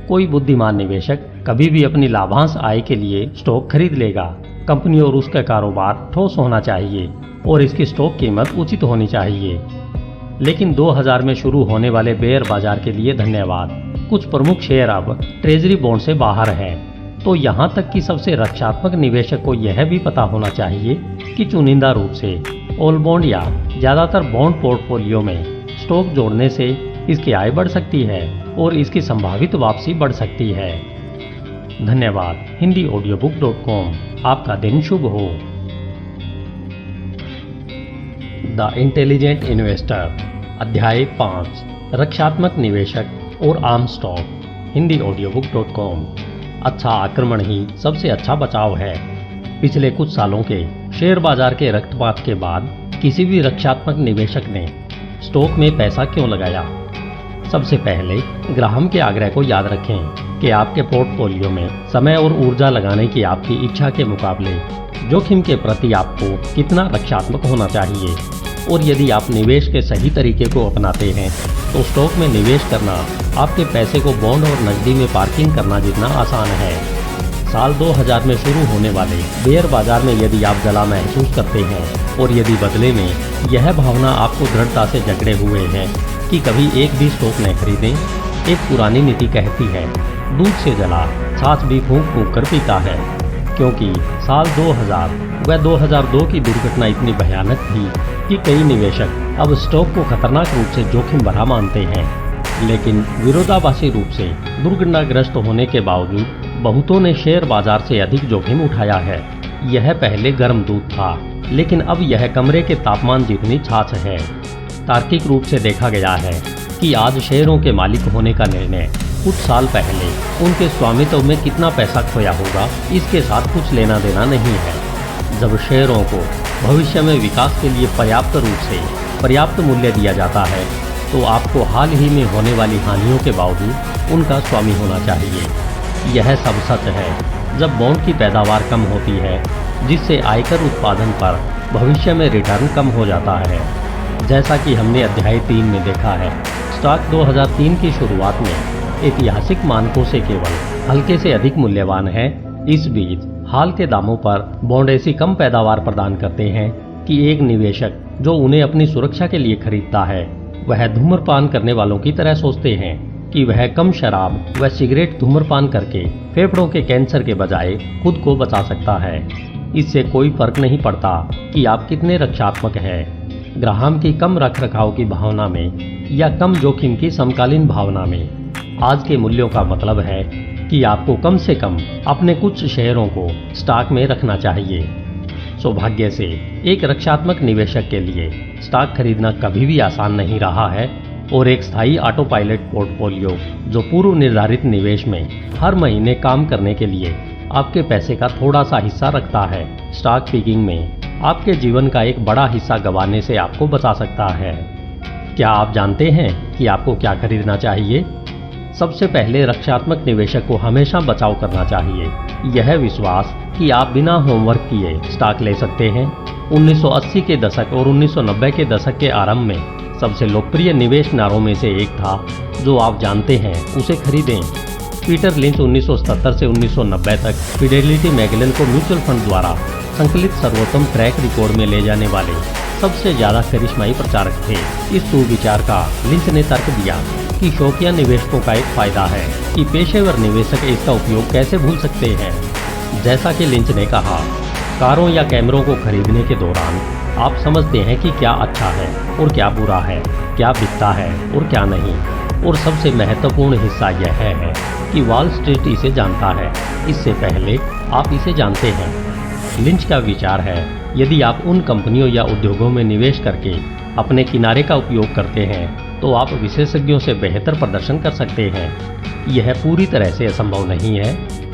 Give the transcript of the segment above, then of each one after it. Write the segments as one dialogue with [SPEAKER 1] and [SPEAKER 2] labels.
[SPEAKER 1] कोई बुद्धिमान निवेशक कभी भी अपनी लाभांश आय के लिए स्टॉक खरीद लेगा। कंपनी और उसका कारोबार ठोस होना चाहिए और इसकी स्टॉक कीमत उचित होनी चाहिए। लेकिन 2000 में शुरू होने वाले बेयर बाजार के लिए धन्यवाद। कुछ प्रमुख शेयर अब ट्रेजरी बॉन्ड से बाहर हैं। तो यहाँ तक कि सबसे रक्षात्मक निवेशक को यह भी पता होना चाहिए कि चुनिंदा रूप से ऑल बॉन्ड या ज़्यादातर बॉन्ड पोर्टफोलियो में स्टॉक जोड़ने से इसकी आय बढ़ सकती है और इसकी संभावित वापसी बढ़ सकती है। धन्यवाद। hindioaudiobook.com। आपका दिन शुभ हो। द इंटेलिजेंट इन्वेस्टर, अध्याय 5, रक्षात्मक निवेशक और आम स्टॉक। hindioaudiobook.com। अच्छा आक्रमण ही सबसे अच्छा बचाव है। पिछले कुछ सालों के शेयर बाजार के रक्तपात के बाद किसी भी रक्षात्मक निवेशक ने स्टॉक में पैसा क्यों लगाया? सबसे पहले ग्राहम के आग्रह को याद रखें कि आपके पोर्टफोलियो में समय और ऊर्जा लगाने की आपकी इच्छा के मुकाबले जोखिम के प्रति आपको कितना रक्षात्मक होना चाहिए। और यदि आप निवेश के सही तरीके को अपनाते हैं तो स्टॉक में निवेश करना आपके पैसे को बॉन्ड और नकदी में पार्किंग करना जितना आसान है। साल 2000 में शुरू होने वाले बेयर बाजार में यदि आप जला महसूस करते हैं और यदि बदले में यह भावना आपको दृढ़ता से जकड़े हुए है कि कभी एक भी स्टॉक न खरीदें, एक पुरानी नीति कहती है दूध से जला छाछ भी फूंक फूंक कर पीता है। क्योंकि साल 2000 व 2002 की दुर्घटना इतनी भयानक थी कि कई निवेशक अब स्टॉक को खतरनाक रूप से जोखिम भरा मानते हैं। लेकिन विरोधाभासी रूप से दुर्घटनाग्रस्त होने के बावजूद बहुतों ने शेयर बाजार से अधिक जोखिम उठाया है। यह पहले गर्म दूध था, लेकिन अब यह कमरे के तापमान जितनी छाछ है। तार्किक रूप से देखा गया है कि आज शेयरों के मालिक होने का निर्णय कुछ साल पहले उनके स्वामित्व में कितना पैसा खोया होगा इसके साथ कुछ लेना देना नहीं है। जब शेयरों को भविष्य में विकास के लिए पर्याप्त रूप से पर्याप्त मूल्य दिया जाता है तो आपको हाल ही में होने वाली हानियों के बावजूद उनका स्वामी होना चाहिए। यह सब सच है जब बॉन्ड की पैदावार कम होती है, जिससे आयकर उत्पादन पर भविष्य में रिटर्न कम हो जाता है। जैसा कि हमने अध्याय 3 में देखा है, स्टॉक 2003 की शुरुआत में ऐतिहासिक मानकों से केवल हल्के से अधिक मूल्यवान है। इस बीच हाल के दामों पर बॉन्ड ऐसी कम पैदावार प्रदान करते हैं कि एक निवेशक जो उन्हें अपनी सुरक्षा के लिए खरीदता है वह धूम्रपान करने वालों की तरह सोचते हैं कि वह कम शराब व सिगरेट धूम्रपान करके फेफड़ों के कैंसर के बजाय खुद को बचा सकता है। इससे कोई फर्क नहीं पड़ता कि आप कितने रक्षात्मक हैं। ग्राहम की कम रखरखाव की भावना में या कम जोखिम की समकालीन भावना में आज के मूल्यों का मतलब है कि आपको कम से कम अपने कुछ शेयरों को स्टॉक में रखना चाहिए। सौभाग्य से एक रक्षात्मक निवेशक के लिए स्टॉक खरीदना कभी भी आसान नहीं रहा है और एक स्थायी ऑटो पायलट पोर्टफोलियो जो पूर्व निर्धारित निवेश में हर महीने काम करने के लिए आपके पैसे का थोड़ा सा हिस्सा रखता है, स्टॉक पिकिंग में आपके जीवन का एक बड़ा हिस्सा गंवाने से आपको बचा सकता है। क्या आप जानते हैं कि आपको क्या खरीदना चाहिए? सबसे पहले रक्षात्मक निवेशक को हमेशा बचाव करना चाहिए यह विश्वास कि आप बिना होमवर्क किए स्टॉक ले सकते हैं। 1980 के दशक और 1990 के दशक के आरंभ में सबसे लोकप्रिय निवेश नारों में से एक था, जो आप जानते हैं उसे खरीदें। पीटर लिंच 1977 से 1990 तक फिडेलिटी मैगेलन को म्यूचुअल फंड द्वारा संकलित सर्वोत्तम ट्रैक रिकॉर्ड में ले जाने वाले सबसे ज्यादा करिश्माई प्रचारक थे। इस सुविचार का लिंच ने तर्क दिया कि शौकिया निवेशकों का एक फायदा है कि पेशेवर निवेशक इसका उपयोग कैसे भूल सकते हैं। जैसा कि लिंच ने कहा, कारों या कैमरों को खरीदने के दौरान आप समझते हैं कि क्या अच्छा है और क्या बुरा है, क्या बिकता है और क्या नहीं। और सबसे महत्वपूर्ण हिस्सा यह है कि वॉल स्ट्रीट इसे जानता है, इससे पहले आप इसे जानते हैं। लिंच का विचार है, यदि आप उन कंपनियों या उद्योगों में निवेश करके अपने किनारे का उपयोग करते हैं तो आप विशेषज्ञों से बेहतर प्रदर्शन कर सकते हैं। यह पूरी तरह से असंभव नहीं है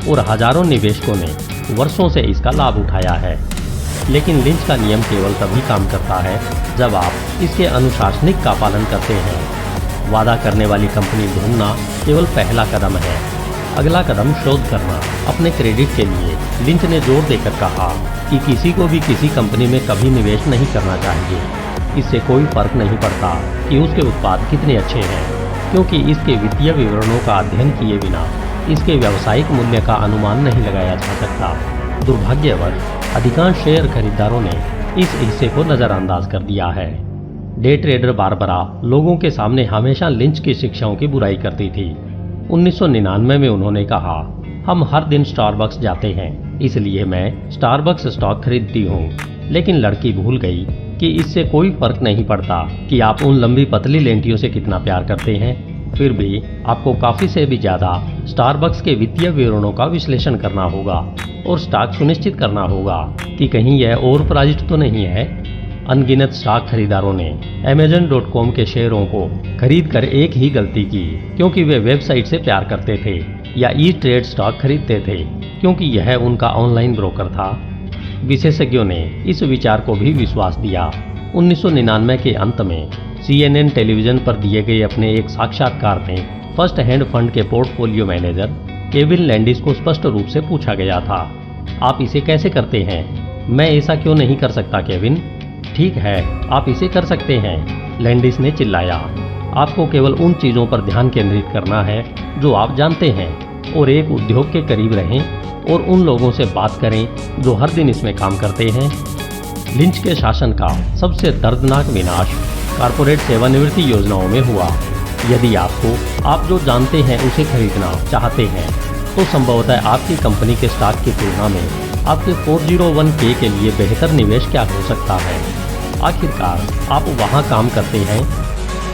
[SPEAKER 1] और हजारों निवेशकों ने वर्षों से इसका लाभ उठाया है। लेकिन लिंच का नियम केवल तभी काम करता है जब आप इसके अनुशासनिक का पालन करते हैं। वादा करने वाली कंपनी ढूंढना केवल पहला कदम है, अगला कदम शोध करना। अपने क्रेडिट के लिए लिंच ने जोर देकर कहा कि किसी को भी किसी कंपनी में कभी निवेश नहीं करना चाहिए। इससे कोई फर्क नहीं पड़ता कि उसके उत्पाद कितने अच्छे हैं, क्योंकि इसके वित्तीय विवरणों का अध्ययन किए बिना इसके व्यावसायिक मूल्य का अनुमान नहीं लगाया जा सकता। दुर्भाग्यवश अधिकांश शेयर खरीदारों ने इस हिस्से को नजरअंदाज कर दिया है। डे ट्रेडर बारबरा लोगों के सामने हमेशा लिंच की शिक्षाओं की बुराई करती थी। 1999 में उन्होंने कहा, हम हर दिन स्टारबक्स जाते हैं, इसलिए मैं स्टारबक्स स्टॉक खरीदती हूँ। लेकिन लड़की भूल गई कि इससे कोई फर्क नहीं पड़ता कि आप उन लंबी पतली लेंटियों से कितना प्यार करते हैं। फिर भी आपको काफी से भी ज्यादा स्टारबक्स के वित्तीय विवरणों का विश्लेषण करना होगा और स्टॉक सुनिश्चित करना होगा कि कहीं यह ओवर प्राइस्ड तो नहीं है। अनगिनत स्टॉक खरीदारों ने Amazon.com के शेयरों को खरीद कर एक ही गलती की, क्योंकि वे वेबसाइट से प्यार करते थे, या ई ट्रेड स्टॉक खरीदते थे क्योंकि यह उनका ऑनलाइन ब्रोकर था। विशेषज्ञों ने इस विचार को भी विश्वास दिया। 1999 के अंत में CNN टेलीविजन पर दिए गए अपने एक साक्षात्कार में फर्स्ट हैंड फंड के पोर्टफोलियो मैनेजर केविन लैंडिस को स्पष्ट रूप से पूछा गया था, आप इसे कैसे करते हैं? मैं ऐसा क्यों नहीं कर सकता केविन? ठीक है, आप इसे कर सकते हैं, लैंडिस ने चिल्लाया। आपको केवल उन चीज़ों पर ध्यान केंद्रित करना है जो आप जानते हैं और एक उद्योग के करीब रहें और उन लोगों से बात करें जो हर दिन इसमें काम करते हैं। लिंच के शासन का सबसे दर्दनाक विनाश कॉर्पोरेट सेवानिवृत्ति योजनाओं में हुआ। यदि आप जो जानते हैं उसे खरीदना चाहते हैं, तो संभवतः आपकी कंपनी के स्टॉक की तुलना में आपके 401k के लिए बेहतर निवेश क्या हो सकता है। आखिरकार आप वहां काम करते हैं